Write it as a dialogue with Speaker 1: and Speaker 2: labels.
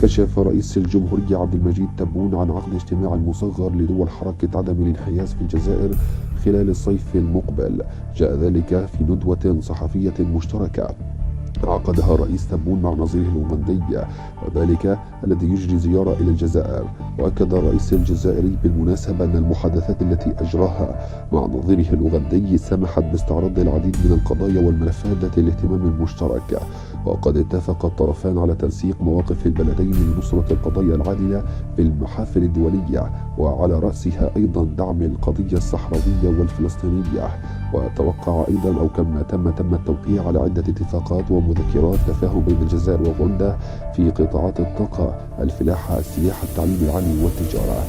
Speaker 1: كشف رئيس الجمهورية عبد المجيد تبون عن عقد اجتماع مصغر لدول حركة عدم الانحياز في الجزائر خلال الصيف المقبل. جاء ذلك في ندوة صحفية مشتركة عقدها رئيس تبون مع نظيره الأوغندي، وذلك الذي يجري زيارة إلى الجزائر. وأكد الرئيس الجزائري بالمناسبة أن المحادثات التي أجراها مع نظيره الأوغندي سمحت باستعراض العديد من القضايا والملفات ذات الاهتمام المشترك. وقد اتفق الطرفان على تنسيق مواقف البلدين لنصرة القضايا العادلة في المحافل الدولية، وعلى رأسها أيضا دعم القضية الصحراوية والفلسطينية. وتوقع أيضا أو كما تم التوقيع على عدة اتفاقات ومذكرات تفاهم بين الجزائر وأوغندا في قطاعات الطاقة، الفلاحة، السياحة، التعليم العالي والتجارة.